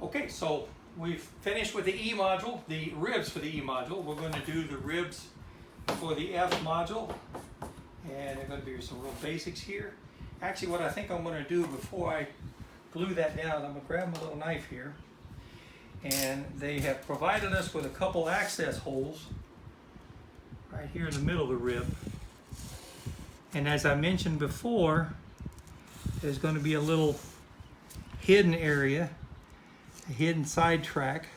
Okay, so we've finished with the E module, the ribs for the E module. We're going to do the ribs for the F module, and they're going to be some real basics here. Actually, what I think I'm going to do before I glue that down, I'm going to grab my little knife here, and they have provided us with a couple access holes right here in the middle of the rib. And as I mentioned before, there's going to be a little hidden area, a hidden side track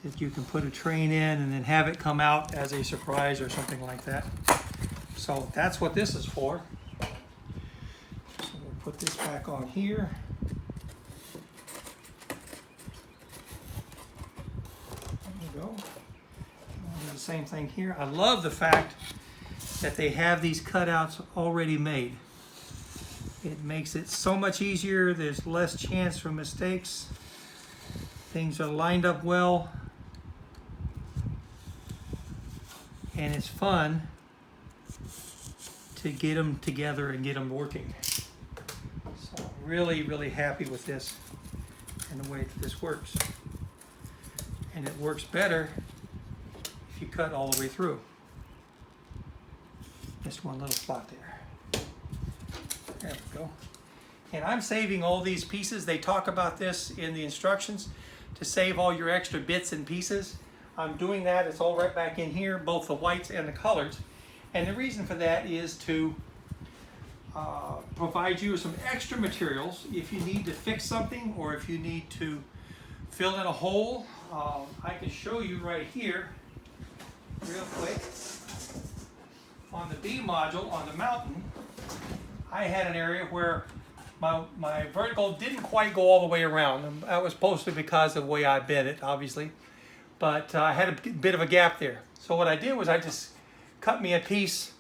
that you can put a train in and then have it come out as a surprise or something like that. So that's what this is for. So we'll put this back on here. There we go. We'll do the same thing here. I love the fact that they have these cutouts already made. It makes it so much easier. There's less chance for mistakes. Things are lined up well. And it's fun to get them together and get them working. So I'm really, really happy with this and the way that this works. And it works better if you cut all the way through. Just one little spot there. There we go. And I'm saving all these pieces. They talk about this in the instructions to save all your extra bits and pieces. I'm doing that. It's all right back in here, both the whites and the colors. And the reason for that is to provide you with some extra materials if you need to fix something or if you need to fill in a hole. I can show you right here real quick. On the B module, on the mountain, I had an area where my vertical didn't quite go all the way around. That was supposed to be because of the way I bent it, obviously. But I had a bit of a gap there. So what I did was I just cut me a piece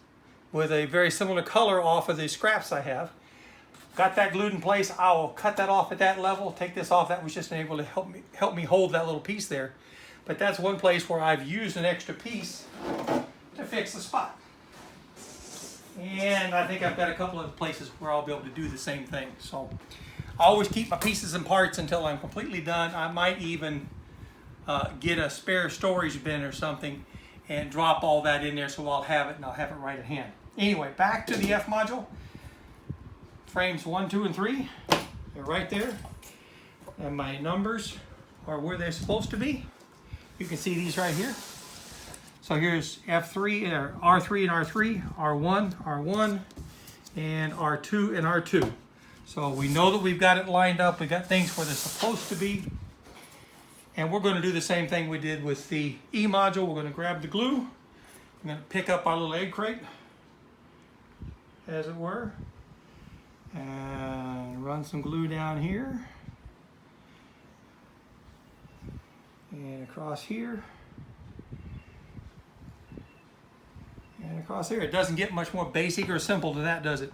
with a very similar color off of the scraps I have. Got that glued in place. I'll cut that off at that level, take this off. That was just able to help me hold that little piece there. But that's one place where I've used an extra piece to fix the spot. And I think I've got a couple of places where I'll be able to do the same thing. So I always keep my pieces and parts until I'm completely done. I might even get a spare storage bin or something and drop all that in there so I'll have it and I'll have it right at hand. Anyway, back to the F module. Frames 1, 2, and 3. They're right there. And my numbers are where they're supposed to be. You can see these right here. So here's F3, or R3 and R3, R1, R1, and R2 and R2. So we know that we've got it lined up. We've got things where they're supposed to be. And we're going to do the same thing we did with the E module. We're going to grab the glue. I'm going to pick up our little egg crate, as it were, and run some glue down here. And across here. And across here. It doesn't get much more basic or simple than that, does it?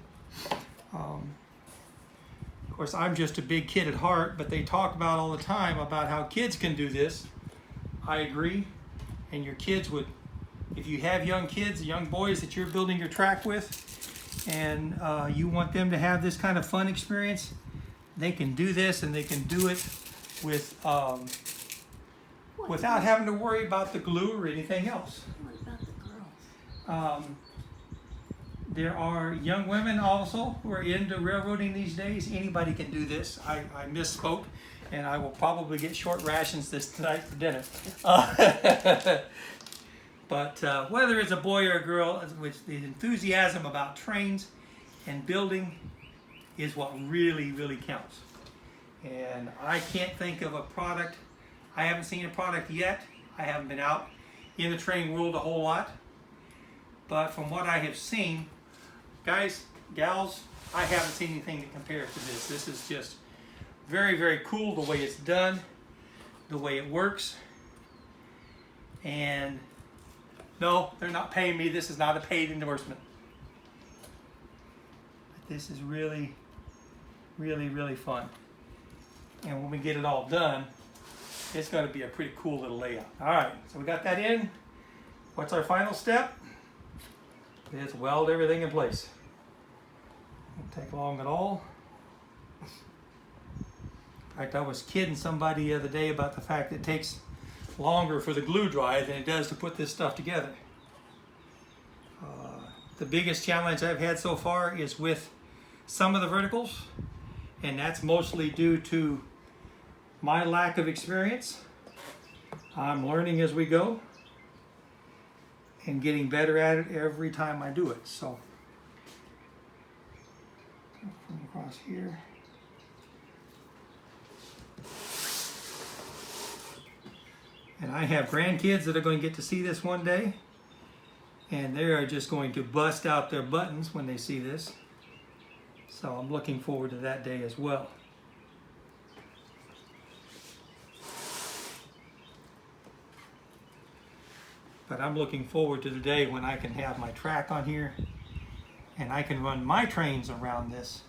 Of course, I'm just a big kid at heart, but they talk about all the time about how kids can do this. I agree. And your kids would, if you have young kids, young boys that you're building your track with, and you want them to have this kind of fun experience, they can do this, and they can do it with without having to worry about the glue or anything else. What about the girls? There are young women also who are into railroading these days. Anybody can do this. I misspoke, and I will probably get short rations this tonight for dinner. But whether it's a boy or a girl, which the enthusiasm about trains and building is what really, really counts. And I can't think of a product. I haven't seen a product yet. I haven't been out in the train world a whole lot. But from what I have seen, guys, gals, I haven't seen anything that compares to this. This is just very, very cool the way it's done, the way it works. And no, they're not paying me. This is not a paid endorsement. But this is really, really, really fun. And when we get it all done, it's going to be a pretty cool little layout. All right, so we got that in. What's our final step? It's weld everything in place. Won't take long at all. fact, I was kidding somebody the other day about the fact that it takes longer for the glue dry than it does to put this stuff together. The biggest challenge I've had so far is with some of the verticals, and that's mostly due to my lack of experience. I'm learning as we go and getting better at it every time I do it. So, from across here. And I have grandkids that are going to get to see this one day, and they are just going to bust out their buttons when they see this. So I'm looking forward to that day as well. But I'm looking forward to the day when I can have my track on here and I can run my trains around this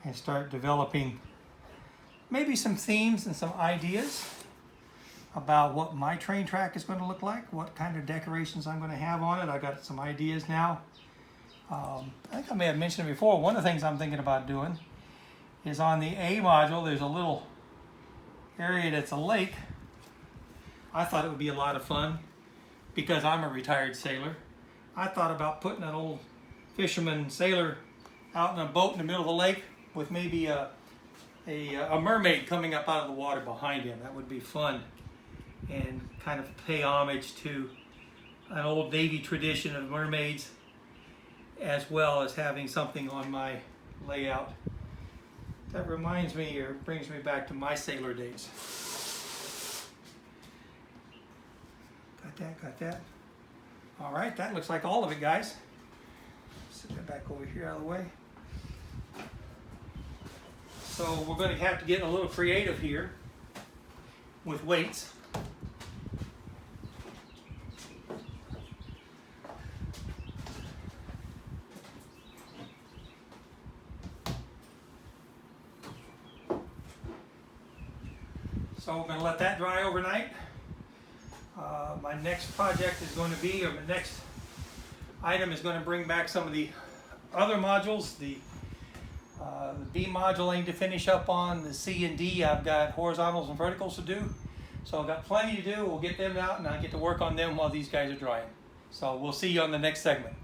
and start developing maybe some themes and some ideas about what my train track is going to look like, what kind of decorations I'm going to have on it. I got some ideas now. I think I may have mentioned it before. One of the things I'm thinking about doing is on the A module, there's a little area that's a lake. I thought it would be a lot of fun because I'm a retired sailor. I thought about putting an old fisherman sailor out in a boat in the middle of the lake with maybe a mermaid coming up out of the water behind him. That would be fun and kind of pay homage to an old Navy tradition of mermaids, as well as having something on my layout that reminds me or brings me back to my sailor days. Got that. All right, that looks like all of it, guys. Set that back over here out of the way. So we're going to have to get a little creative here with weights. So we're going to let that dry overnight. My next project is going to be, or my next item is going to bring back some of the other modules. The B module I need to finish up on. The C and D, I've got horizontals and verticals to do. So I've got plenty to do. We'll get them out and I'll get to work on them while these guys are drying. So we'll see you on the next segment.